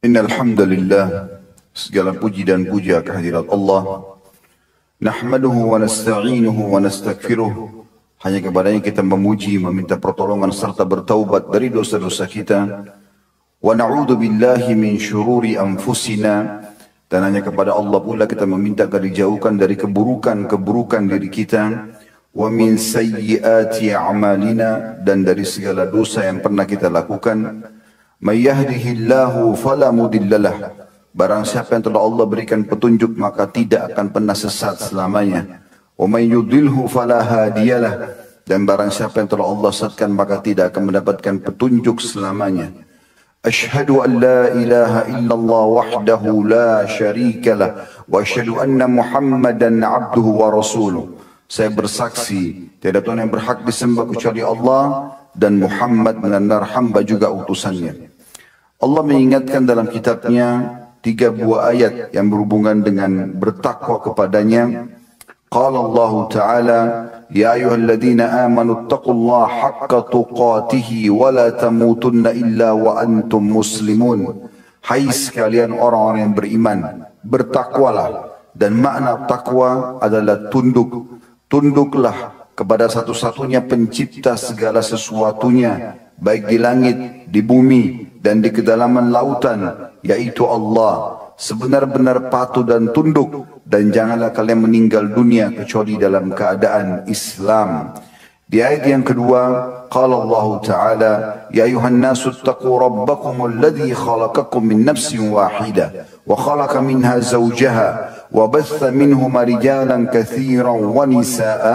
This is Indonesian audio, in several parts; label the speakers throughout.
Speaker 1: Innal hamdalillah, segala puji dan puja kehadirat Allah. Nahmaduhu wa nasta'inuhu wa nastaghfiruh. Hanya kepadanya kita memuji, meminta pertolongan serta bertaubat dari dosa-dosa kita. Wa na'udzu billahi min syururi anfusina, dan hanya kepada Allah pula kita meminta agar dijauhkan dari keburukan-keburukan diri kita. Wa min sayyiati a'malina, dan dari segala dosa yang pernah kita lakukan. May yahdihillahu fala mudhillalah, barang siapa yang telah Allah berikan petunjuk maka tidak akan pernah sesat selamanya. Wa may yudhilhu fala hadiyalah, dan barang siapa yang telah Allah sesatkan maka tidak akan mendapatkan petunjuk selamanya. Ashhadu an la ilaha illallah wahdahu la syarikalah wa ashhadu anna Muhammadan abduhu wa rasuluh. Saya bersaksi tiada Tuhan yang berhak disembah kecuali Allah, dan Muhammad benar-benar hamba juga utusannya. Allah mengingatkan dalam kitabnya 3 buah ayat yang berhubungan dengan bertakwa kepadanya. Qala Allah Ta'ala, ya ayyuhalladzina amanu taqullaha haqqa tuqatihi wa la tamutunna illa wa antum muslimun. Hai sekalian orang-orang yang beriman, bertakwalah. Dan makna takwa adalah tunduk. Tunduklah kepada satu-satunya pencipta segala sesuatunya, baik di langit, di bumi, dan di kedalaman lautan, yaitu Allah. Sebenar-benar patuh dan tunduk, dan janganlah kalian meninggal dunia kecuali dalam keadaan Islam. Di ayat yang kedua, qala Allah Ta'ala, ya ayuhan nasu attaqu rabbakum alladhi khalaqakum min nafsin wahidah wa khalaqa minha zawjaha وبث منهما رجالا كثيرا ونساء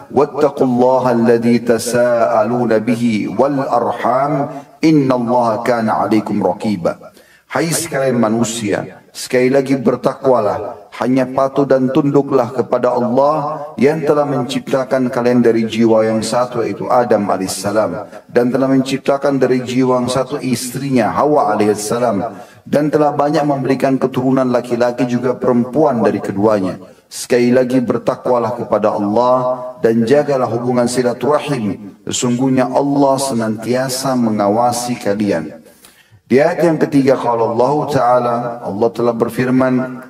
Speaker 1: واتقوا الله الذي تساءلون به والأرحام إن الله كان عليكم رقيبا. Hai sekalian manusia, sekali lagi bertakwalah, hanya patuh dan tunduklah kepada Allah yang telah menciptakan kalian dari jiwa yang satu, yaitu Adam alaihissalam, dan telah menciptakan dari jiwa yang satu istrinya Hawa alaihissalam, dan telah banyak memberikan keturunan laki-laki juga perempuan dari keduanya. Sekali lagi bertakwalah kepada Allah dan jagalah hubungan silaturahim. Sesungguhnya Allah senantiasa mengawasi kalian. Di ayat yang ketiga, qala Allah Ta'ala, Allah telah berfirman,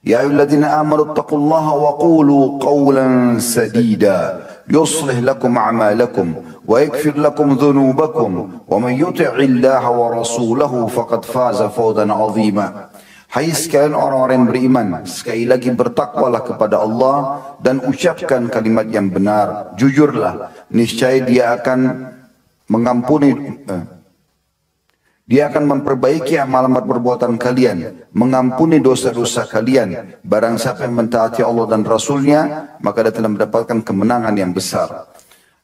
Speaker 1: ya ayyuhalladzina amanu taqullaha wa qulu qawlan sadida yuslih lakum a'malakum wa yaghfir lakum dhunubakum wa man yuti'illaha wa rasulahu faqad faza fawzan 'azima. Hai sekalian orang-orang yang beriman, sekali lagi bertakwalah kepada Allah dan ucapkan kalimat yang benar, jujurlah, niscaya Dia akan mengampuni, Dia akan memperbaiki amalan perbuatan kalian, mengampuni dosa-dosa kalian. Barang siapa yang mentaati Allah dan Rasulnya, maka dia telah mendapatkan kemenangan yang besar.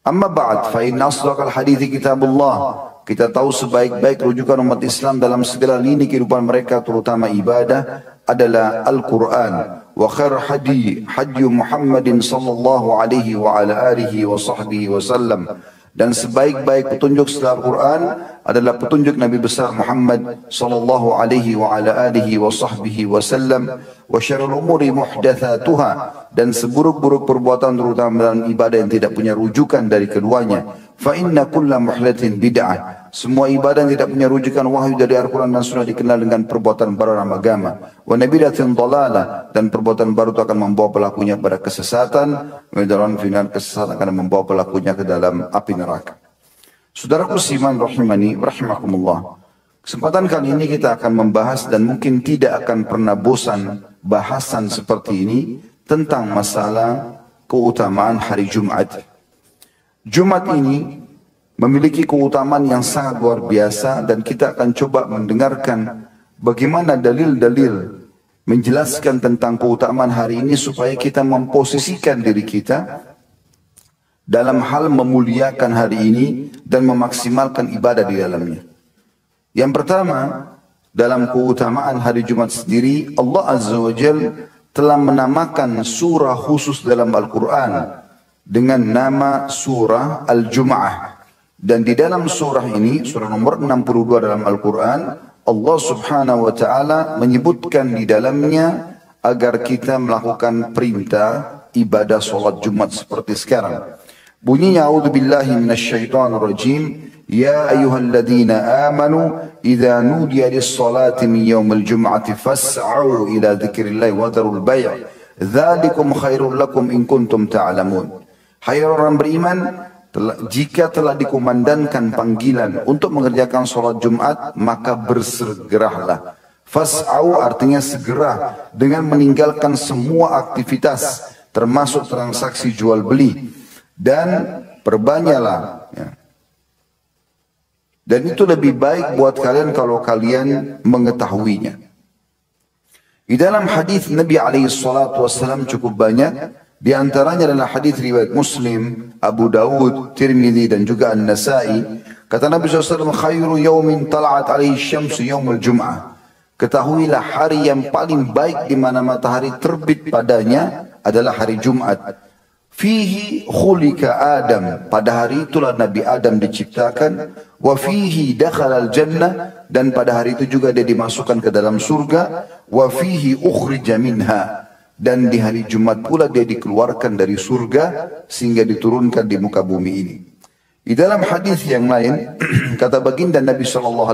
Speaker 1: Amma ba'd, fa inna asdaqal hadithi kitabullah. Kita tahu sebaik-baik rujukan umat Islam dalam segala lini kehidupan mereka, terutama ibadah, adalah Al-Quran. Wa khair hadi Muhammadin sallallahu alaihi wa ala alihi wa sahbihi wa sallam. Dan sebaik-baik petunjuk setelah Al-Quran adalah petunjuk Nabi besar Muhammad sallallahu alaihi wa ala alihi wa sahbihi wa sallam. Wa syarrul umuri muhdatsatuha, dan seburuk-buruk perbuatan terutama dalam ibadah yang tidak punya rujukan dari keduanya. Fa inna kulla muhdatsin bid'ah, semua ibadah yang tidak punya rujukan wahyu dari Al-Quran dan Sunnah dikenal dengan perbuatan baru dalam agama. Wa nabidatin dalalah, dan perbuatan baru itu akan membawa pelakunya pada kesesatan. Kemudian final kesesatan akan membawa pelakunya ke dalam api neraka. Saudaraku siman rahimani rahimakumullah, kesempatan kali ini kita akan membahas, dan mungkin tidak akan pernah bosan bahasan seperti ini, tentang masalah keutamaan hari Jumat. Jumat ini memiliki keutamaan yang sangat luar biasa, dan kita akan coba mendengarkan bagaimana dalil-dalil menjelaskan tentang keutamaan hari ini supaya kita memposisikan diri kita dalam hal memuliakan hari ini dan memaksimalkan ibadah di dalamnya. Yang pertama, dalam keutamaan hari Jumat sendiri, Allah Azza wa Jalla telah menamakan surah khusus dalam Al-Quran dengan nama surah Al-Jum'ah. Dan di dalam surah ini, surah nomor 62 dalam Al-Quran, Allah Subhanahu wa Ta'ala menyebutkan di dalamnya agar kita melakukan perintah ibadah solat Jumat seperti sekarang. Bunyinya, a'udzubillahi minasyaitonir rajim, Ya ayyuhalladzina amanu idza nudiya lis-salati min yaumil jum'ati fas'au ila dzikrillahi wa dharul bai'. Dzalikum khairul lakum in kuntum ta'lamun. Hai orang beriman, jika telah dikumandangkan panggilan untuk mengerjakan sholat Jumat, maka bersegeralah. Fas'au artinya segera dengan meninggalkan semua aktivitas, termasuk transaksi jual beli, dan perbanyaklah. Ya. Dan itu lebih baik buat kalian kalau kalian mengetahuinya. Di dalam hadis Nabi SAW cukup banyak. Di antaranya adalah hadis riwayat Muslim, Abu Dawud, Tirmidzi dan juga An-Nasai. Kata Nabi SAW, khairu yawmin tala'at alaihi syamsu yawmul jum'ah. Ketahuilah hari yang paling baik di mana matahari terbit padanya adalah hari Jumat. Fihi khulika Adam, pada hari itulah Nabi Adam diciptakan. Wa fihi dakhalal jannah, dan pada hari itu juga dia dimasukkan ke dalam surga. Wa fihi ukhrija minha, dan di hari Jumat pula dia dikeluarkan dari surga sehingga diturunkan di muka bumi ini. Di dalam hadis yang lain kata baginda Nabi SAW,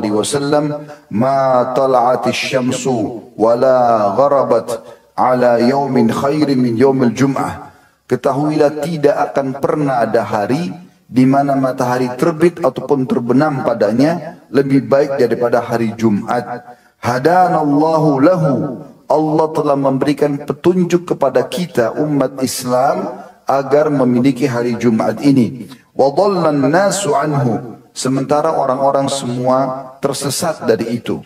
Speaker 1: ma tala'atis syamsu wala gharabat ala yaumin khairin min yaumil jum'ah. Ketahuilah tidak akan pernah ada hari di mana matahari terbit ataupun terbenam padanya lebih baik daripada hari Jumat. Hadanallahu lahu, Allah telah memberikan petunjuk kepada kita umat Islam agar memiliki hari Jumat ini. Wa dhallan nasu anhu, sementara orang-orang semua tersesat dari itu.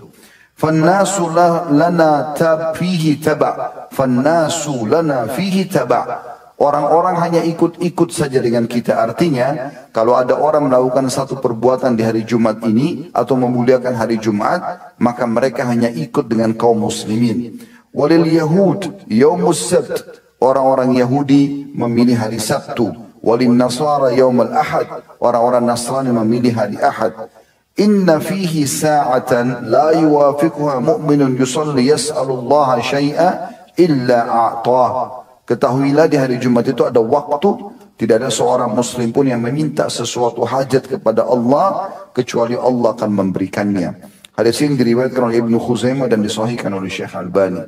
Speaker 1: Fannasu lana fihi taba', fannasu lana fihi taba'. Orang-orang hanya ikut-ikut saja dengan kita. Artinya, kalau ada orang melakukan satu perbuatan di hari Jumat ini atau memuliakan hari Jumat, maka mereka hanya ikut dengan kaum muslimin. Walil Yahud yaumus sabt, orang-orang Yahudi memilih hari Sabtu. Walin Nasara yaumul Ahad, orang-orang Nasrani memilih hari Ahad. Inna fihi sa'atan la yuwafiquha mu'minun yusalli yas'alullaha syai'a illa a'tah. Ketahuilah di hari Jumat itu ada waktu, tidak ada seorang muslim pun yang meminta sesuatu hajat kepada Allah kecuali Allah akan memberikannya. Hadis ini diriwayatkan oleh Ibnu Khuzaimah dan disahihkan oleh Syekh Albani.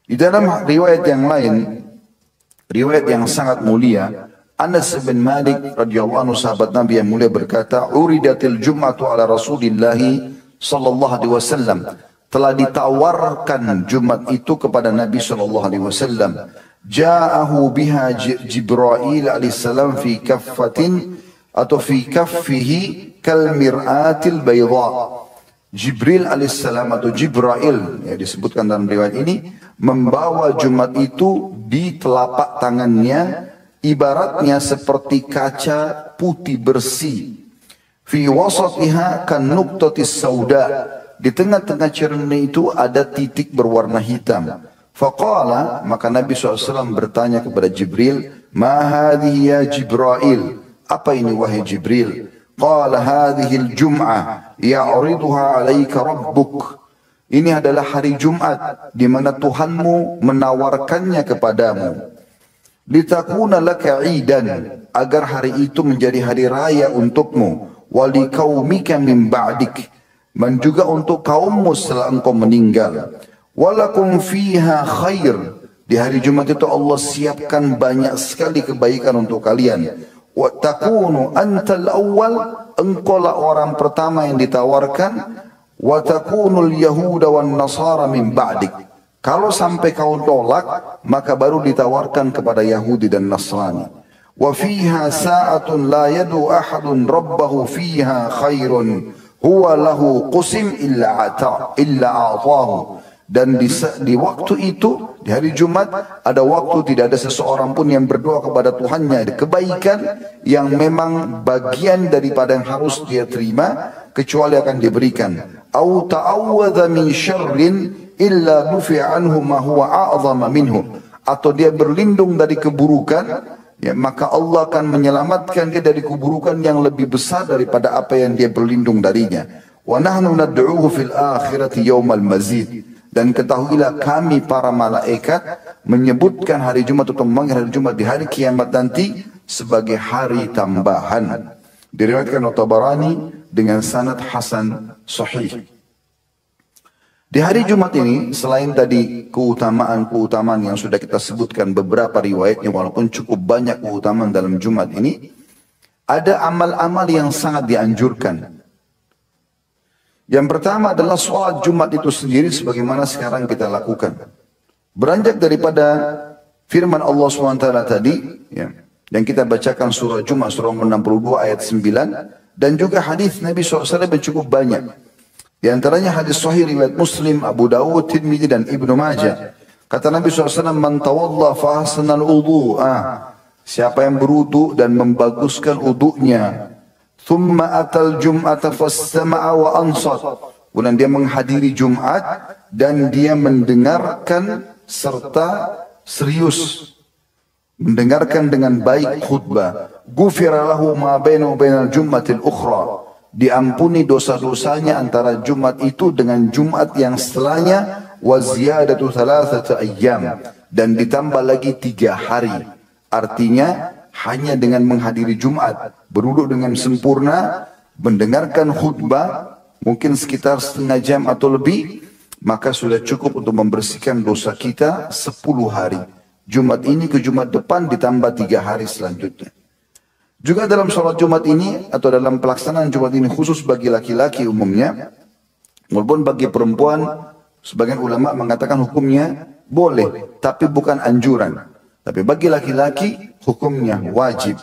Speaker 1: Di dalam riwayat yang lain, riwayat yang sangat mulia, Anas bin Malik radhiyallahu anhu sahabat Nabi yang mulia berkata, "Uridatil Jum'atu ala Rasulillah sallallahu alaihi wasallam." Telah ditawarkan Jumat itu kepada Nabi sallallahu alaihi wasallam. Ja'ahu biha Jibril alaihissalam fi kaffatin atau fi kaffihi kal mir'atil bayda. Jibril alaihissalam atau Jibril, ya, disebutkan dalam riwayat ini, membawa Jumat itu di telapak tangannya, ibaratnya seperti kaca putih bersih. Fi wasatiha kan nuqtatis sauda, di tengah-tengah cermin itu ada titik berwarna hitam. Faqala, maka Nabi SAW bertanya kepada Jibril, ma hadhihi ya Jibril, apa ini wahai Jibril? Qala hadhil jum'ah ya'riduha alaika rabbuk. Ini adalah hari Jumat di mana Tuhanmu menawarkannya kepadamu. Litakuna laka 'idan, agar hari itu menjadi hari raya untukmu, wa liqaumika min ba'dik, dan juga untuk kaummu setelah engkau meninggal. Walakum fiha khair, di hari Jumat itu Allah siapkan banyak sekali kebaikan untuk kalian. Wa takunu antal awwal, engkaulah orang pertama yang ditawarkan. Wa takunul yahuda wan nasara min ba'dik, kalau sampai kau tolak maka baru ditawarkan kepada Yahudi dan Nasrani. Wa fiha sa'atun la yadu ahadun rabbahu fiha khairun huwa lahu qusim illa a'tahu. Dan di waktu itu, di hari Jumat, ada waktu tidak ada seseorang pun yang berdoa kepada Tuhannya kebaikan yang memang bagian daripada yang harus dia terima, kecuali akan diberikan. Au ta'awwadha min syarrin illa dufi'a anhu ma huwa a'zama minhu. Atau dia berlindung dari keburukan, ya, maka Allah akan menyelamatkan dia dari keburukan yang lebih besar daripada apa yang dia berlindung darinya. Wa nahnu nad'uhu fil akhirati yaumal mazid. Dan ketahuilah kami para malaikat menyebutkan hari Jumat atau memanggil hari Jumat di hari kiamat nanti sebagai hari tambahan. Diriwayatkan oleh Tabarani dengan sanad hasan sahih. Di hari Jumat ini, selain tadi keutamaan-keutamaan yang sudah kita sebutkan beberapa riwayatnya, walaupun cukup banyak keutamaan dalam Jumat ini, ada amal-amal yang sangat dianjurkan. Yang pertama adalah sholat Jumat itu sendiri sebagaimana sekarang kita lakukan. Beranjak daripada firman Allah SWT tadi, ya, yang kita bacakan surah Jumat, surah 62 ayat 9, dan juga hadis Nabi SAW yang cukup banyak. Di antaranya hadis sahih riwayat Muslim, Abu Dawud, Tirmidzi dan Ibnu Majah. Kata Nabi SAW, "Man tawadda fa ahsanal wudu'a." Siapa yang berwudu dan membaguskan wudunya, thumma atal jum'ata fastama'a wa ansat. Kemudian dia menghadiri Jumat dan dia mendengarkan serta serius, mendengarkan dengan baik khutbah. Ghufira lahu ma bainahu bainal jum'atil ukhra. Diampuni dosa-dosanya antara Jumat itu dengan Jumat yang setelahnya, wa ziyadatu thalathata ayyam, dan ditambah lagi 3 hari. Artinya hanya dengan menghadiri Jumat, berwudu dengan sempurna, mendengarkan khutbah mungkin sekitar setengah jam atau lebih, maka sudah cukup untuk membersihkan dosa kita 10 hari. Jumat ini ke Jumat depan ditambah 3 hari selanjutnya. Juga dalam sholat Jumat ini atau dalam pelaksanaan Jumat ini khusus bagi laki-laki umumnya, walaupun bagi perempuan sebagian ulama mengatakan hukumnya boleh, tapi bukan anjuran. Tapi bagi laki-laki hukumnya wajib.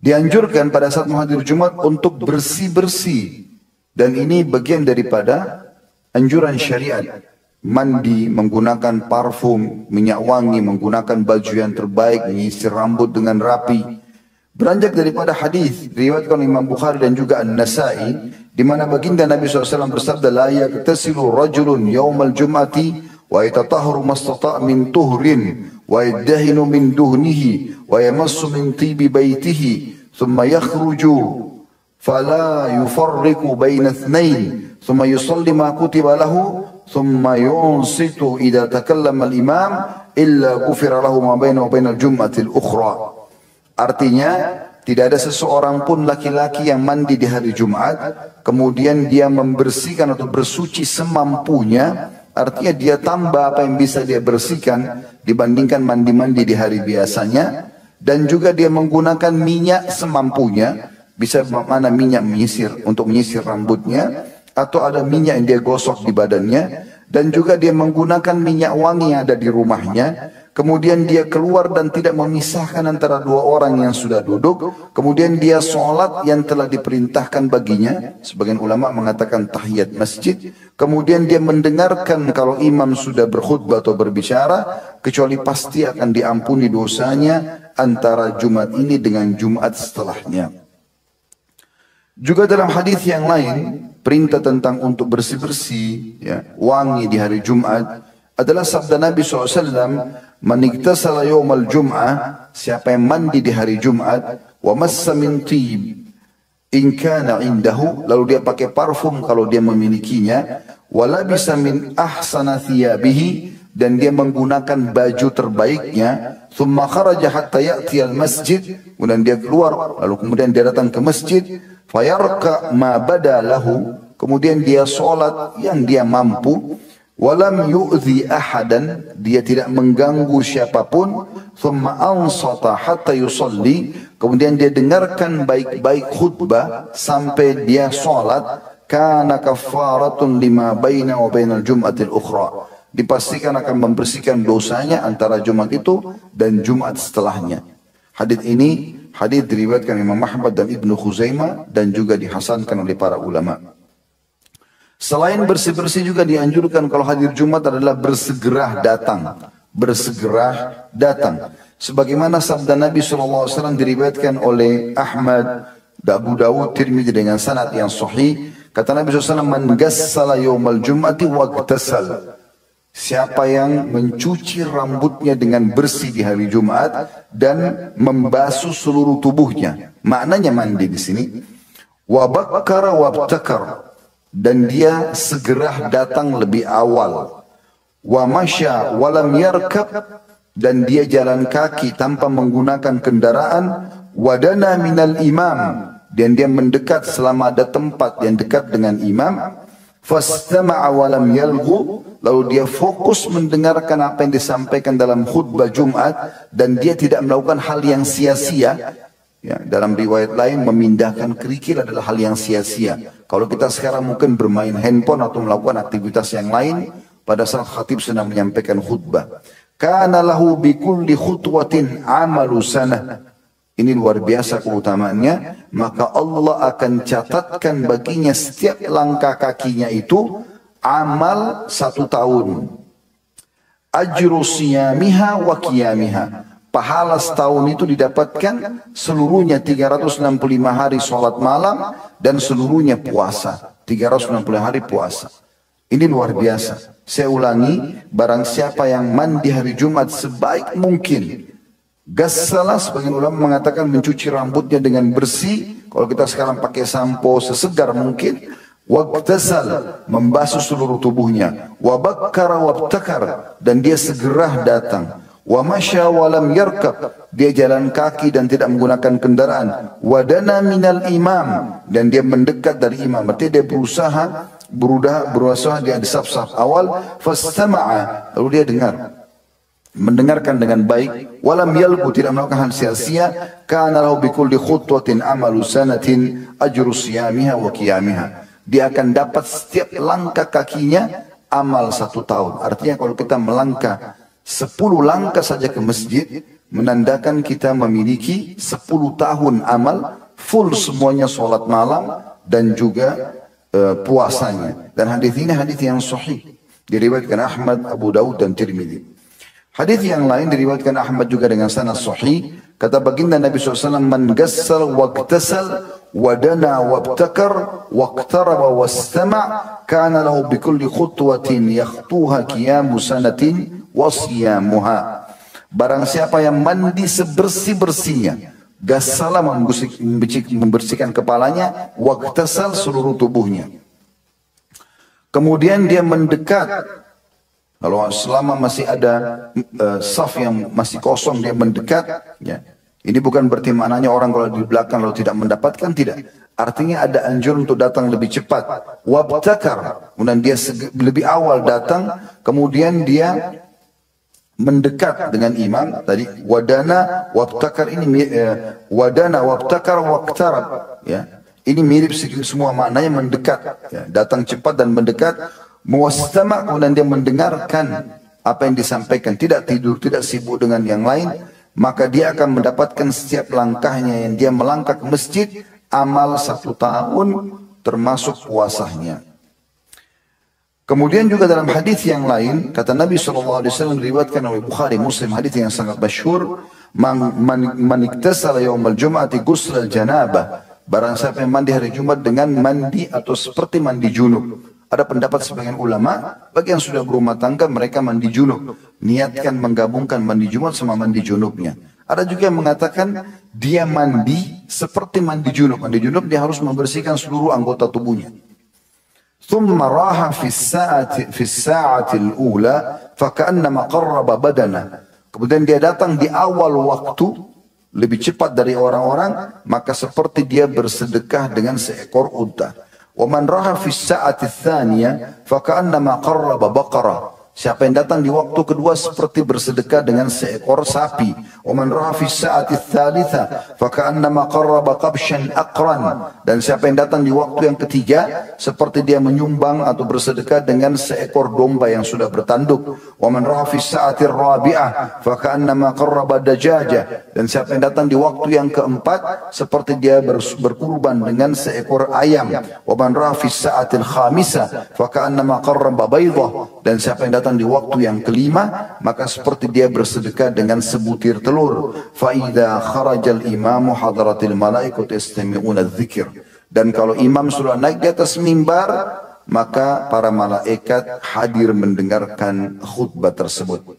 Speaker 1: Dianjurkan pada saat menghadiri Jumat untuk bersih-bersih, dan ini bagian daripada anjuran syariat. Mandi, menggunakan parfum, minyak wangi, menggunakan baju yang terbaik, menyisir rambut dengan rapi. Beranjak daripada hadis riwayatkan Imam Bukhari dan juga An-Nasa'i, di mana baginda Nabi SAW bersabda, "La yaktasilu rajulun yaumal jum'ati wa yatatahharu mastata' min tuhrin wa yaddahinu min duhnihi wa yamassu min tibi baitihi thumma yakhruju fala yufarriqu baina ithnain thumma yusalli ma kutiba lahu thumma yunsitu idza takallama al-imam illa ghufira lahu ma bainahu wa bainal jum'atil ukhra." Artinya, tidak ada seseorang pun laki-laki yang mandi di hari Jumat, kemudian dia membersihkan atau bersuci semampunya, artinya dia tambah apa yang bisa dia bersihkan dibandingkan mandi-mandi di hari biasanya, dan juga dia menggunakan minyak semampunya, bisa mana minyak menyisir untuk menyisir rambutnya, atau ada minyak yang dia gosok di badannya, dan juga dia menggunakan minyak wangi yang ada di rumahnya. Kemudian dia keluar dan tidak memisahkan antara 2 orang yang sudah duduk. Kemudian dia sholat yang telah diperintahkan baginya. Sebagian ulama mengatakan tahiyat masjid. Kemudian dia mendengarkan kalau imam sudah berkhutbah atau berbicara, kecuali pasti akan diampuni dosanya antara Jumat ini dengan Jumat setelahnya. Juga dalam hadis yang lain, perintah tentang untuk bersih-bersih, ya, wangi di hari Jumat adalah sabda Nabi SAW, "Man iktasala yawmal jum'ah," siapa yang mandi di hari Jumat, "wa massa min tib in kana indahu," lalu dia pakai parfum kalau dia memilikinya, "wa labisa min ahsana thiyabihi," dan dia menggunakan baju terbaiknya, "thumma kharaja hatta ya'ti al-masjid," kemudian dia keluar lalu kemudian dia datang ke masjid, "fayarka ma bada lahu," kemudian dia sholat yang dia mampu, "walam yu'zi ahadan," dia tidak mengganggu siapapun, "thumma ansata hatta yusalli," kemudian dia dengarkan baik-baik khutbah sampai dia sholat, "kana kaffaratun lima baina wa bainal jum'atil ukhra," dipastikan akan membersihkan dosanya antara Jumat itu dan Jumat setelahnya. Hadis ini hadis diriwayatkan Imam Ahmad dan Ibnu Khuzaimah dan juga dihasankan oleh para ulama. Selain bersih-bersih juga dianjurkan kalau hadir Jumat adalah bersegera datang. Bersegera datang. Sebagaimana sabda Nabi SAW diriwayatkan oleh Ahmad, Abu Dawud, Tirmidzi dengan sanad yang sahih. Kata Nabi SAW, "Man gassala yawmal jum'ati waqtasal." Siapa yang mencuci rambutnya dengan bersih di hari Jumat dan membasuh seluruh tubuhnya. Maknanya mandi di sini. Wa bakkara wabtakar, dan dia segera datang lebih awal. Wa masya walam yarkab, dan dia jalan kaki tanpa menggunakan kendaraan. Wadana minal imam, dan dia mendekat selama ada tempat yang dekat dengan imam. Fastama'a wa lam yalghu, lalu dia fokus mendengarkan apa yang disampaikan dalam khutbah Jumat dan dia tidak melakukan hal yang sia-sia. Ya, dalam riwayat lain memindahkan kerikil adalah hal yang sia-sia. Kalau kita sekarang mungkin bermain handphone atau melakukan aktivitas yang lain pada saat khatib sedang menyampaikan khutbah. Kana lahu bi kulli khutwatin amalu sanah. Ini luar biasa keutamaannya. Maka Allah akan catatkan baginya setiap langkah kakinya itu amal 1 tahun. Ajru siyamiha wa qiyamiha. Pahala setahun itu didapatkan seluruhnya 365 hari sholat malam dan seluruhnya puasa. 360 hari puasa. Ini luar biasa. Saya ulangi, barang siapa yang mandi hari Jumat sebaik mungkin. Gassalah, sebagian ulama mengatakan mencuci rambutnya dengan bersih. Kalau kita sekarang pakai sampo sesegar mungkin. Waqtasal, membasuh seluruh tubuhnya. Wabakkara wabtakar, dan dia segera datang. Wa masya wa lam yarkab, dia jalan kaki dan tidak menggunakan kendaraan. Wa dana minal imam, dan dia mendekat dari imam. Berarti dia berusaha dia di saf-saf awal. Fastama'a, lalu dia mendengarkan dengan baik. Walam yalgu, tidak melakukan hal sia-sia. Kana lahu bi kulli khutwatin amalu sanatin ajru siyamiha wa qiyamiha. Dia akan dapat setiap langkah kakinya amal 1 tahun. Artinya kalau kita melangkah 10 langkah saja ke masjid, menandakan kita memiliki 10 tahun amal, full semuanya sholat malam, dan juga puasanya. Dan hadis ini hadis yang sahih. Diriwayatkan Ahmad, Abu Daud, dan Tirmidzi. Hadis yang lain diriwayatkan Ahmad juga dengan sanad sahih. Kata baginda Nabi SAW, Man gassal waqtasal wadana wabtakar waqtaraba wastama' kana lahu bikulli khutwatin yakhtuha qiyamu sanatin wasiyamuha. Barang siapa yang mandi sebersih-bersihnya, gassalah membersihkan kepalanya, waqtasal seluruh tubuhnya. Kemudian dia mendekat. Kalau selama masih ada saf yang masih kosong, dia mendekat. Ya. Ini bukan berarti maknanya orang kalau di belakang lalu tidak mendapatkan, tidak. Artinya ada anjuran untuk datang lebih cepat. Wabtakar, kemudian dia lebih awal datang, kemudian dia mendekat dengan imam. Tadi wadana wabtakar, ini wadana wabtakar waqtarab, ya. Ini mirip semua maknanya mendekat, ya. Datang cepat dan mendekat. Muwastama', kemudian dia mendengarkan apa yang disampaikan, tidak tidur, tidak sibuk dengan yang lain, maka dia akan mendapatkan setiap langkahnya yang dia melangkah ke masjid amal 1 tahun termasuk puasanya. Kemudian juga dalam hadis yang lain kata Nabi SAW, diriwayatkan oleh Bukhari Muslim, hadis yang sangat masyhur, man iktasala yaumal jum'ati ghusl janabah, barang siapa yang mandi hari Jumat dengan mandi atau seperti mandi junub. Ada pendapat sebagian ulama, bagi yang sudah berumah tangga mereka mandi junub, niatkan menggabungkan mandi Jumat sama mandi junubnya. Ada juga yang mengatakan dia mandi seperti mandi junub. Mandi junub dia harus membersihkan seluruh anggota tubuhnya. Thumma raha fi as-sa'ati al-ula faka'annama qarraba badana. Kemudian dia datang di awal waktu lebih cepat dari orang-orang, maka seperti dia bersedekah dengan seekor unta. وَمَنْ رَحَ فِي السَّاعَةِ الثَّانِيَةِ فَكَأَنَّمَا قَرَّبَ بَقَرَةً. Siapa yang datang di waktu kedua seperti bersedekah dengan seekor sapi. وَمَنْ رَحَ فِي السَّاعَةِ الثَّالِثَةِ فَكَأَنَّمَا قَرَّبَ قَبْشًا أَقْرًا. Dan siapa yang datang di waktu yang ketiga seperti dia menyumbang atau bersedekah dengan seekor domba yang sudah bertanduk. وَمَنْ رَحَ فِي السَّاعَةِ الرَّابِعَةِ فَكَأَنَّمَا قَرَّبَ دَجَاجًا. Dan siapa yang datang di waktu yang keempat seperti dia berkurban dengan seekor ayam. وَمَنْ رَحَ فِي السَّاعَةِ الْخَامِسَةِ فَكَأَنَّمَا قَرَّبَ بَيْضَةً. Dan siapa yang datang di waktu yang kelima, maka seperti dia bersedekah dengan sebutir telur. فَإِذَا خَرَجَ الْإِمَامُ حَضَرَتِ الْمَلَائِكَةُ يَسْتَمِعُونَ الذِّكْرَ. Dan kalau imam sudah naik di atas mimbar, maka para malaikat hadir mendengarkan khutbah tersebut.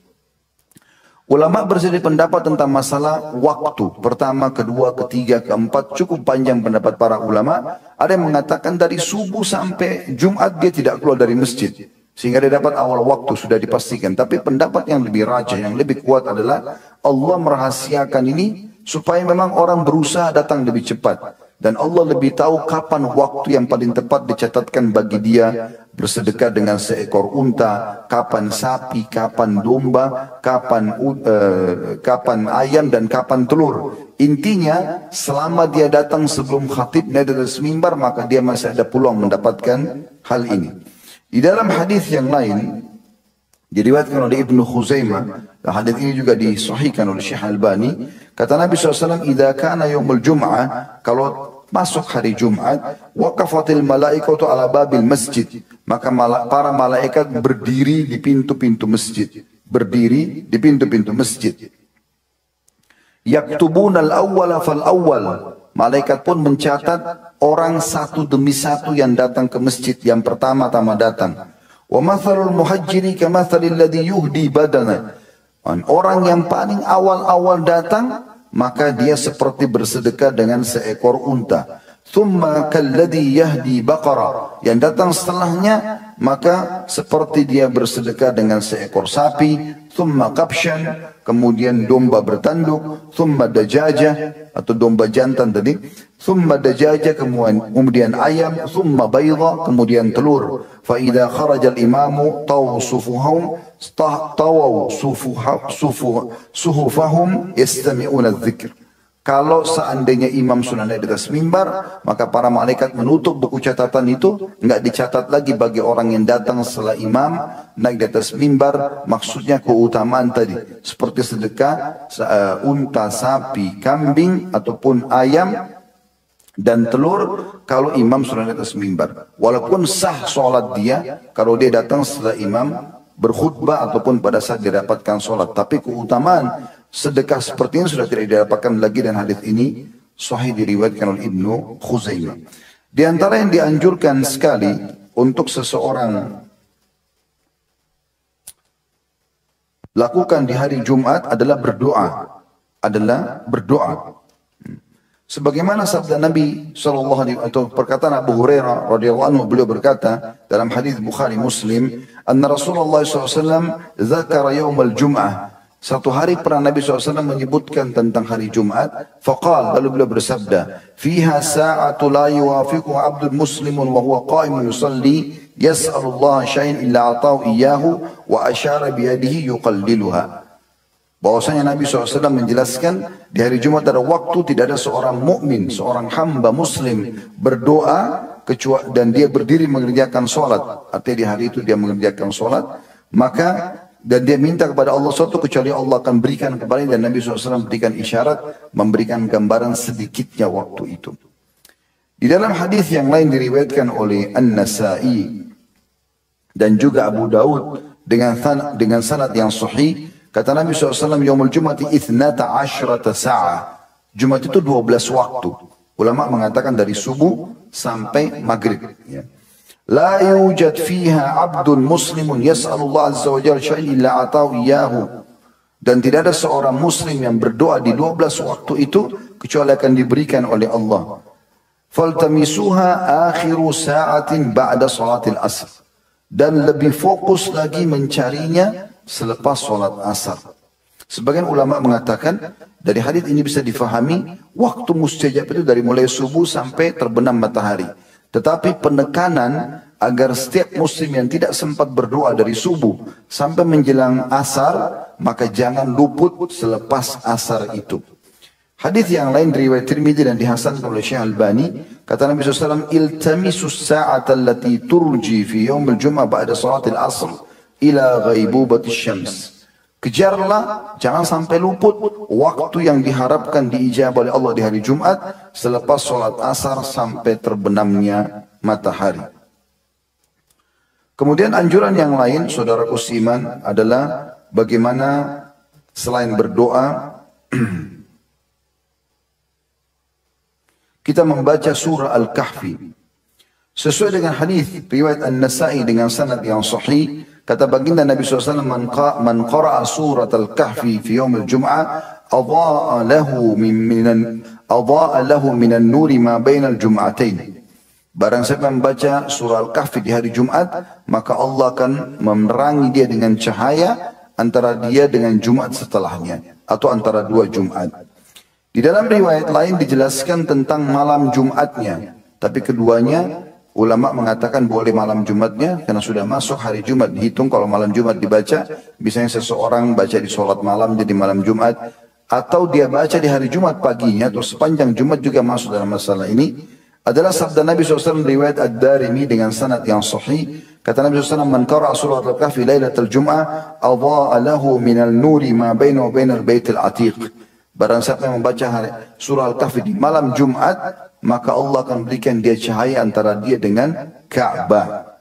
Speaker 1: Ulama berselisih pendapat tentang masalah waktu. Pertama, kedua, ketiga, keempat. Cukup panjang pendapat para ulama. Ada yang mengatakan dari subuh sampai Jumat dia tidak keluar dari masjid, sehingga dia dapat awal waktu sudah dipastikan. Tapi pendapat yang lebih rajah, yang lebih kuat adalah Allah merahasiakan ini supaya memang orang berusaha datang lebih cepat. Dan Allah lebih tahu kapan waktu yang paling tepat dicatatkan bagi dia bersedekah dengan seekor unta, kapan sapi, kapan domba, kapan ayam dan kapan telur. Intinya selama dia datang sebelum khatib naik atas mimbar, maka dia masih ada peluang mendapatkan hal ini. Di dalam hadis yang lain diriwayatkan oleh Ibnu Khuzaimah, dan hadis ini juga disahihkan oleh Syekh Albani, kata Nabi SAW, "Idza kana yaumul jum'ah," kalau masuk hari Jumat, waqafatil malaikatu ala babil masjid, maka para malaikat berdiri di pintu-pintu masjid, berdiri di pintu-pintu masjid. Yaktubunal awwala fal awwal, malaikat pun mencatat orang satu demi satu yang datang ke masjid, yang pertama-tama datang. Wa mathalul muhajjiri kamathalil ladzi yuhdi badana, orang yang paling awal-awal datang maka dia seperti bersedekah dengan seekor unta. Thumma kalladhi yahdi baqara, yang datang setelahnya maka seperti dia bersedekah dengan seekor sapi. Thumma kabshan, kemudian domba bertanduk. Thumma dajajah, atau domba jantan tadi. Thumma dajajah, kemudian ayam. Thumma bayda, kemudian telur. Fa idza kharaja al-imamu tawaw suhufahum yastami'una adz-dzikr. Kalau seandainya imam sudah naik di atas mimbar, maka para malaikat menutup buku catatan itu, enggak dicatat lagi bagi orang yang datang setelah imam naik di atas mimbar. Maksudnya keutamaan tadi, seperti sedekah unta, sapi, kambing ataupun ayam dan telur kalau imam sudah naik di atas mimbar. Walaupun sah sholat dia kalau dia datang setelah imam berkhutbah ataupun pada saat didapatkan sholat, tapi keutamaan sedekah seperti ini sudah tidak didapatkan lagi, dan hadis ini sahih diriwayatkan oleh Ibnu Khuzaimah. Di antara yang dianjurkan sekali untuk seseorang lakukan di hari Jumat adalah berdoa. Sebagaimana sabda Nabi SAW atau perkataan Abu Hurairah radhiyallahu anhu, beliau berkata dalam hadis Bukhari Muslim, anna Rasulullah SAW dzakara yaumal jum'ah, satu hari pernah Nabi SAW menyebutkan tentang hari Jumat. Faqal, lalu beliau bersabda, fiha sa'atu la yuwafiqu abdul muslimun wa huwa qa'imun yusalli yas'alullah syai'in illa ata'u iyyahu wa asyara biyadihi yuqalliluha. Bahwasanya Nabi SAW menjelaskan di hari Jumat ada waktu tidak ada seorang mukmin, seorang hamba muslim berdoa kecuali dan dia berdiri mengerjakan solat. Artinya di hari itu dia mengerjakan solat, maka dan dia minta kepada Allah sesuatu kecuali Allah akan berikan kepadanya, dan Nabi SAW berikan isyarat, memberikan gambaran sedikitnya waktu itu. Di dalam hadis yang lain diriwayatkan oleh An-Nasa'i dan juga Abu Daud dengan sanad yang sahih, kata Nabi SAW, Yaumul Jum'ati 12 sa'ah. Jumat itu 12 waktu. Ulama mengatakan dari subuh sampai maghrib. Ya. La yujad fiha abdun muslimun yas'alullah azza wa jalla syai'an illa ata'u iyyahu. Dan tidak ada seorang muslim yang berdoa di 12 waktu itu kecuali akan diberikan oleh Allah. Faltamisuha akhiru sa'atin ba'da salatil asr. Dan lebih fokus lagi mencarinya selepas salat asar. Sebagian ulama mengatakan dari hadis ini bisa difahami waktu mustajab itu dari mulai subuh sampai terbenam matahari. Tetapi penekanan agar setiap muslim yang tidak sempat berdoa dari subuh sampai menjelang asar, maka jangan luput selepas asar itu. Hadis yang lain riwayat Tirmidzi dan dihasankan oleh Syekh Albani, kata Nabi SAW, iltamisus sa'ata allati turji fi yaumil jum'ah ba'da salatil asr ila ghaibubatis syams. Kejarlah, jangan sampai luput waktu yang diharapkan diijabah oleh Allah di hari Jumat selepas sholat asar sampai terbenamnya matahari. Kemudian anjuran yang lain, saudaraku seiman, adalah bagaimana selain berdoa kita membaca surah Al-Kahfi. Sesuai dengan hadis riwayat An-Nasa'i dengan sanad yang sahih, kata baginda Nabi SAW, man qara'a surat Al-Kahfi fi yaumil jum'ah adha'a lahu minan nuri ma bainal jum'atain. Barang siapa membaca surah Al-Kahfi di hari Jumat, maka Allah akan menerangi dia dengan cahaya antara dia dengan Jumat setelahnya, atau antara dua Jumat. Di dalam riwayat lain dijelaskan tentang malam Jumatnya. Tapi keduanya ulama mengatakan boleh malam Jumatnya karena sudah masuk hari Jumat. Dihitung kalau malam Jumat dibaca, misalnya seseorang baca di sholat malam jadi malam Jumat, atau dia baca di hari Jumat paginya atau sepanjang Jumat juga masuk dalam masalah ini. Adalah sabda Nabi SAW riwayat Ad-Darimi dengan sanad yang sahih. Kata Nabi SAW, "Man qara'a surah Al-Kahfi lailatul Jum'ah, adha'a lahu minal nuri ma bainahu wa bainal baitil atiq." Barang siapa yang membaca surah Al-Kahfi di malam Jumat, maka Allah akan berikan dia cahaya antara dia dengan Ka'bah.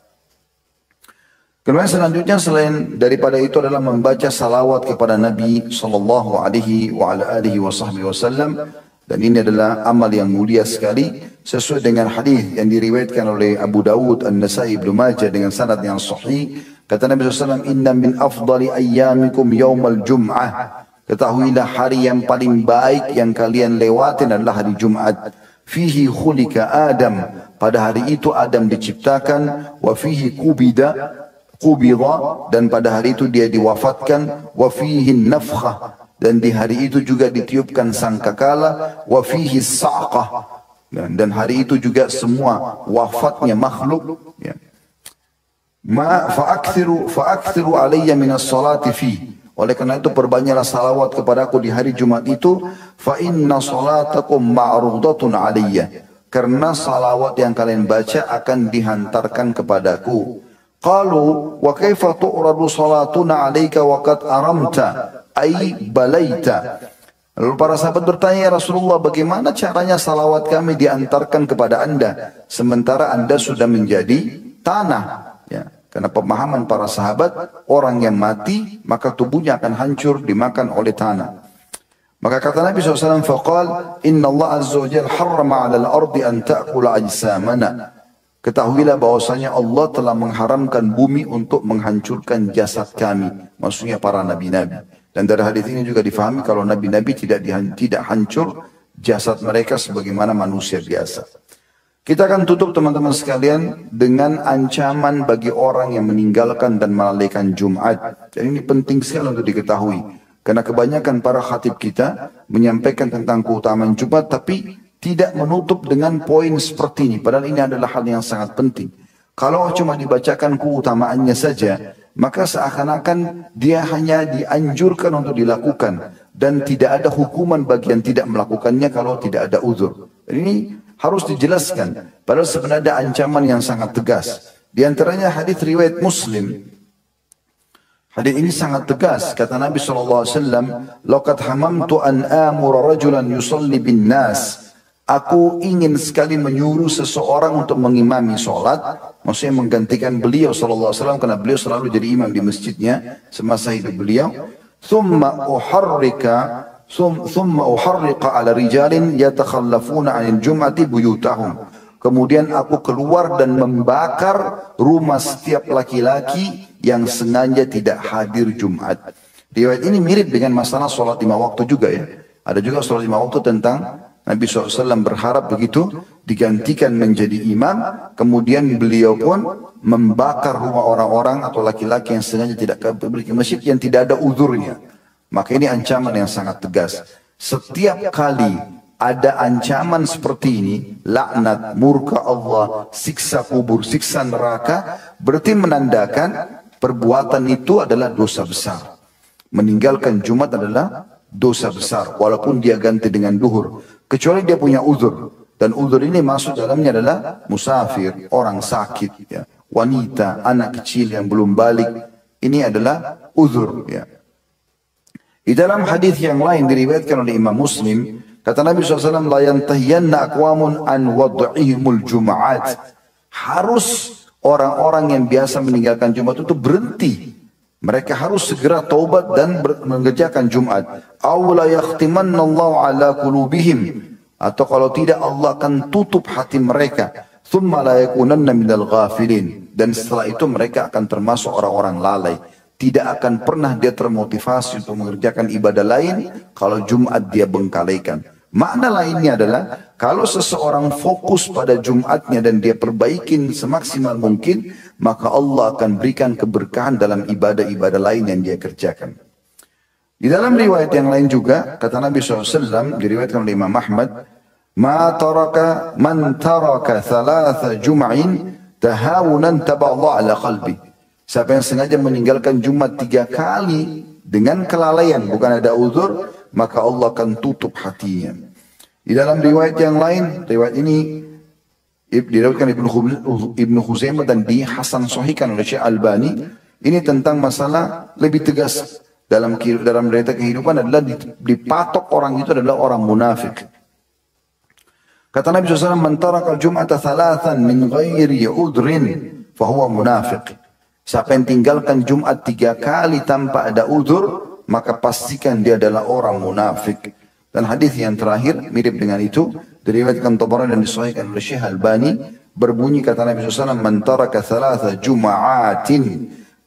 Speaker 1: Kemudian selanjutnya selain daripada itu adalah membaca salawat kepada Nabi sallallahu alaihi wasallam, dan ini adalah amal yang mulia sekali sesuai dengan hadis yang diriwayatkan oleh Abu Dawud, An-Nasai, Ibnu Majah dengan sanad yang sahih. Kata Nabi SAW, "Inna min afdali ayyamikum yaumal jum'ah." Ketahuilah hari yang paling baik yang kalian lewatin adalah hari Jumat. Fihi khulika Adam. Pada hari itu Adam diciptakan. Wa fihi qubida. Dan pada hari itu dia diwafatkan. Wa fihi nafkhah. Dan di hari itu juga ditiupkan sangkakala. Wa fihi sa'qah. Dan hari itu juga semua wafatnya makhluk. Ya. Fa'akthiru alayya minas salati fihi. Oleh karena itu perbanyaklah salawat kepadaku di hari Jumat itu. Fa inna salatakum ma'rudatun alayya. Karena salawat yang kalian baca akan dihantarkan kepadaku. Qalu wa kaifa tu'radu salatuna alayka wa qad aramta ay balaita. Lalu para sahabat bertanya, "Ya Rasulullah, bagaimana caranya salawat kami diantarkan kepada Anda sementara Anda sudah menjadi tanah?" Ya. Karena pemahaman para sahabat, orang yang mati maka tubuhnya akan hancur dimakan oleh tanah. Maka kata Nabi SAW, "Faqal inna Allah azza wa jalla harrama 'ala al-ardi an ta'kula ajsamana." Ketahuilah bahwasanya Allah telah mengharamkan bumi untuk menghancurkan jasad kami, maksudnya para nabi-nabi. Dan dari hadis ini juga difahami kalau nabi-nabi tidak hancur jasad mereka sebagaimana manusia biasa. Kita akan tutup teman-teman sekalian dengan ancaman bagi orang yang meninggalkan dan melalaikan Jumat. Dan ini penting sekali untuk diketahui. Karena kebanyakan para khatib kita menyampaikan tentang keutamaan Jumat tapi tidak menutup dengan poin seperti ini. Padahal ini adalah hal yang sangat penting. Kalau cuma dibacakan keutamaannya saja, maka seakan-akan dia hanya dianjurkan untuk dilakukan. Dan tidak ada hukuman bagi yang tidak melakukannya kalau tidak ada uzur. Ini harus dijelaskan. Padahal sebenarnya ada ancaman yang sangat tegas. Di antaranya hadis riwayat Muslim. Hadis ini sangat tegas. Kata Nabi SAW, "Laqad hamamtu an amura rajulan yusalli bin nas." Aku ingin sekali menyuruh seseorang untuk mengimami solat. Maksudnya menggantikan beliau SAW. Karena beliau selalu jadi imam di masjidnya semasa hidup beliau. Thumma uharriqa ala rijalin yatakhallafuna 'anil jum'ati buyutahum. Kemudian aku keluar dan membakar rumah setiap laki-laki yang sengaja tidak hadir Jumat. Riwayat ini mirip dengan masalah sholat 5 waktu juga ya. Ada juga sholat 5 waktu tentang Nabi SAW berharap begitu digantikan menjadi imam. Kemudian beliau pun membakar rumah orang-orang atau laki-laki yang sengaja tidak pergi ke masjid yang tidak ada uzurnya. Maka ini ancaman yang sangat tegas. Setiap kali ada ancaman seperti ini, laknat, murka Allah, siksa kubur, siksa neraka, berarti menandakan perbuatan itu adalah dosa besar. Meninggalkan Jumat adalah dosa besar, walaupun dia ganti dengan duhur. Kecuali dia punya uzur. Dan uzur ini masuk dalamnya adalah musafir, orang sakit, ya, wanita, anak kecil yang belum balik. Ini adalah uzur. Ya. Di dalam hadis yang lain diriwayatkan oleh Imam Muslim, kata Nabi SAW, "La yantahiyanna aqwamun an wad'ihimul jum'at." Harus orang-orang yang biasa meninggalkan Jumat itu berhenti. Mereka harus segera taubat dan mengerjakan Jumat. Aw la yakhtimanna Allah ala qulubihim. Atau kalau tidak Allah akan tutup hati mereka. Thumma la yakunanna minal ghafilin. Dan setelah itu mereka akan termasuk orang-orang lalai. Tidak akan pernah dia termotivasi untuk mengerjakan ibadah lain kalau Jumat dia bengkalaikan. Makna lainnya adalah kalau seseorang fokus pada Jumatnya dan dia perbaikin semaksimal mungkin, maka Allah akan berikan keberkahan dalam ibadah-ibadah lain yang dia kerjakan. Di dalam riwayat yang lain juga, kata Nabi SAW, diriwayatkan oleh Imam Ahmad, "Ma taraka man taraka thalatha jum'in tahawunan taballah ala qalbi." Siapa yang sengaja meninggalkan Jumat 3 kali dengan kelalaian, bukan ada uzur, maka Allah akan tutup hatinya. Di dalam riwayat yang lain, riwayat ini diriwayatkan Ibnu Khuzaimah dan dihasan sahihkan oleh Syekh Albani. Ini tentang masalah lebih tegas dalam realita kehidupan adalah dipatok orang itu adalah orang munafik. Kata Nabi SAW, "Man taraka al-jum'ata thalathan min ghairi udrin fahuwa munafiq." Siapa yang tinggalkan Jumat 3 kali tanpa ada uzur, maka pastikan dia adalah orang munafik. Dan hadis yang terakhir mirip dengan itu, diriwayatkan Tabarani dan disahihkan oleh Syekh Albani, berbunyi kata Nabi SAW, "Man taraka thalatha jum'atin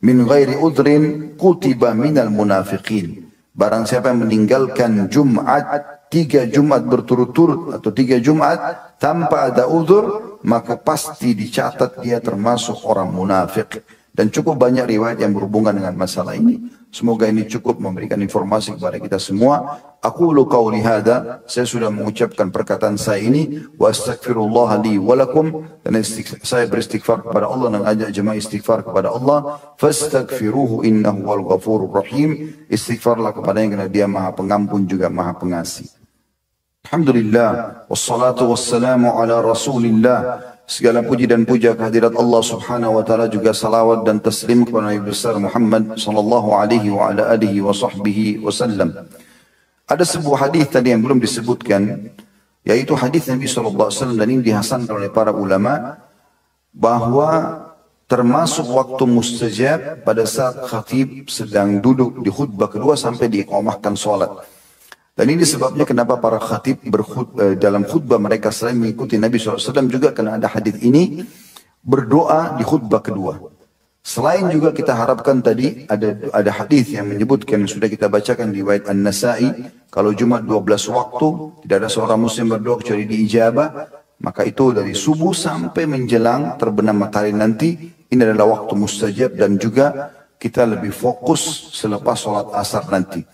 Speaker 1: min ghairi udrin kutiba minal munafiqin." Barang siapa yang meninggalkan Jumat 3 Jumat berturut-turut atau 3 Jumat tanpa ada uzur, maka pasti dicatat dia termasuk orang munafik. Dan cukup banyak riwayat yang berhubungan dengan masalah ini. Semoga ini cukup memberikan informasi kepada kita semua. Aqulu qawli hadza, saya sudah mengucapkan perkataan saya ini, wa astaghfirullah li wa lakum, dan saya beristighfar kepada Allah dan ajak jemaah istighfar kepada Allah. Fastaghfiruhu innahu wal ghafurur rahim. Istighfarlah kepadanya karena dia Maha Pengampun juga Maha Pengasih. Alhamdulillah, wassalatu wassalamu ala Rasulillah. Segala puji dan puja kehadirat Allah Subhanahu wa taala, juga salawat dan taslim kepada Nabi besar Muhammad sallallahu alaihi wa ala alihi wa sahbihi wasallam. Ada sebuah hadis tadi yang belum disebutkan, yaitu hadis Nabi sallallahu alaihi wasallam, dan ini dihasankan oleh para ulama, bahwa termasuk waktu mustajab pada saat khatib sedang duduk di khutbah kedua sampai diiqamahkan salat. Dan ini sebabnya kenapa para khatib dalam khutbah mereka selain mengikuti Nabi SAW juga karena ada hadis ini berdoa di khutbah kedua. Selain juga kita harapkan tadi ada hadis yang menyebutkan, sudah kita bacakan di riwayat An-Nasa'i, kalau Jumat 12 waktu tidak ada seorang muslim berdoa kecuali diijabah, maka itu dari subuh sampai menjelang terbenam matahari nanti, ini adalah waktu mustajab, dan juga kita lebih fokus selepas sholat asar nanti.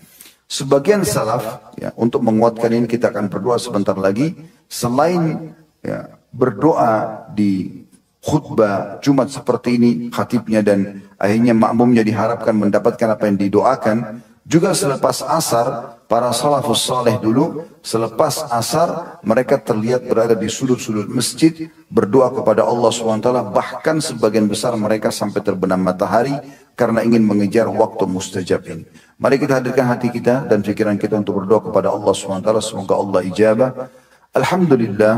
Speaker 1: Sebagian salaf, ya, untuk menguatkan ini kita akan berdoa sebentar lagi. Selain ya, berdoa di khutbah Jumat seperti ini, khatibnya dan akhirnya makmumnya diharapkan mendapatkan apa yang didoakan. Juga selepas asar, para salafus saleh dulu, selepas asar mereka terlihat berada di sudut-sudut masjid berdoa kepada Allah SWT. Bahkan sebagian besar mereka sampai terbenam matahari karena ingin mengejar waktu mustajab ini. Mari kita hadirkan hati kita dan pikiran kita untuk berdoa kepada Allah SWT. Semoga Allah ijabah. Alhamdulillah,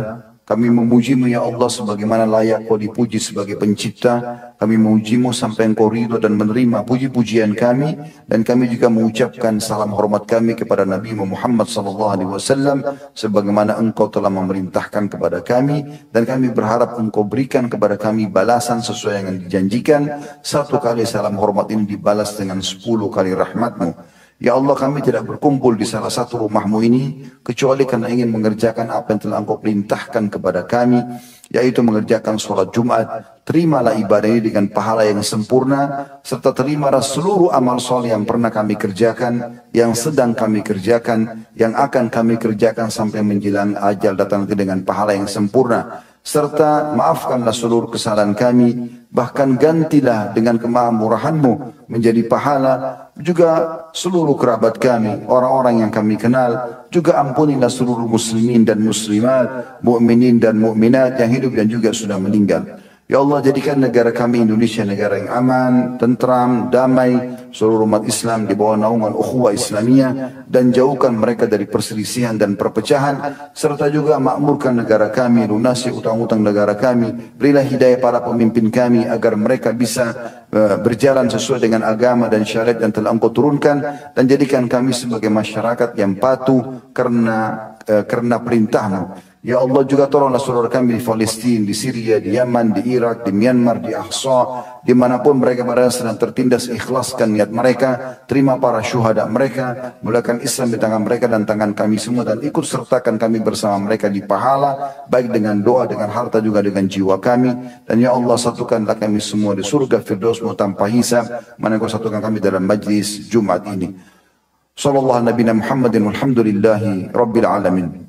Speaker 1: kami memuji-Mu ya Allah sebagaimana layak Kau dipuji sebagai pencipta. Kami memuji-Mu sampai Engkau ridho dan menerima puji-pujian kami. Dan kami juga mengucapkan salam hormat kami kepada Nabi Muhammad SAW, sebagaimana Engkau telah memerintahkan kepada kami. Dan kami berharap Engkau berikan kepada kami balasan sesuai yang dijanjikan. 1 kali salam hormat ini dibalas dengan 10 kali rahmat-Mu. Ya Allah, kami tidak berkumpul di salah satu rumah-Mu ini kecuali karena ingin mengerjakan apa yang telah Engkau perintahkan kepada kami, yaitu mengerjakan sholat Jumat. Terimalah ibadah ini dengan pahala yang sempurna, serta terimalah seluruh amal soleh yang pernah kami kerjakan, yang sedang kami kerjakan, yang akan kami kerjakan sampai menjelang ajal datang nanti dengan pahala yang sempurna. Serta maafkanlah seluruh kesalahan kami, bahkan gantilah dengan kemahamurahan-Mu menjadi pahala juga seluruh kerabat kami, orang-orang yang kami kenal. Juga ampunilah seluruh muslimin dan muslimat, mu'minin dan mu'minat yang hidup dan juga sudah meninggal. Ya Allah, jadikan negara kami Indonesia negara yang aman, tentram, damai, seluruh umat Islam di bawah naungan ukhuwah Islamiyah, dan jauhkan mereka dari perselisihan dan perpecahan, serta juga makmurkan negara kami, lunasi utang-utang negara kami, berilah hidayah para pemimpin kami agar mereka bisa berjalan sesuai dengan agama dan syariat yang telah Engkau turunkan, dan jadikan kami sebagai masyarakat yang patuh karena perintah-Mu. Ya Allah, juga tolonglah saudara kami di Palestina, di Syria, di Yaman, di Irak, di Myanmar, di Ahsa, dimanapun mereka berada sedang tertindas. Ikhlaskan niat mereka, terima para syuhada mereka, mulakan Islam di tangan mereka dan tangan kami semua, dan ikut sertakan kami bersama mereka di pahala, baik dengan doa, dengan harta, juga dengan jiwa kami. Dan ya Allah, satukanlah kami semua di surga Firdaus-Mu tanpa hisab, mana Engkau satukan kami dalam majlis Jumat ini. Sallallahu Nabi Muhammadin walhamdulillahi rabbil alamin.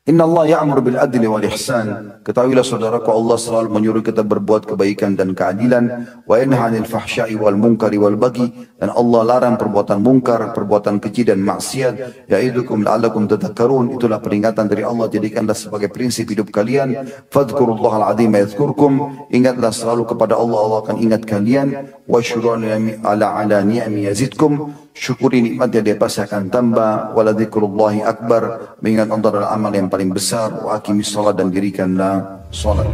Speaker 1: Inna Allah ya'mur bil adli wal ihsan. Ketahuilah saudaraku, Allah selalu menyuruh kita berbuat kebaikan dan keadilan. Wa yanha 'anil fahsya'i wal munkari wal baghi. Dan Allah larang perbuatan mungkar, perbuatan keji dan maksiat. Ya'idukum la'allakum tadhakkarun. Itulah peringatan dari Allah, jadikanlah sebagai prinsip hidup kalian. Fadhkurullahal 'azim yadhkurkum. Ingatlah selalu kepada Allah, Allah akan ingat kalian. Wa syukru ala ni'ami yazidkum. Syukuri nikmatnya, dia pasti akan tambah. Wala dzikrullahi akbar. Mengingat Allah adalah amal yang paling besar. Wa aqimis shalah, dan dirikanlah salat.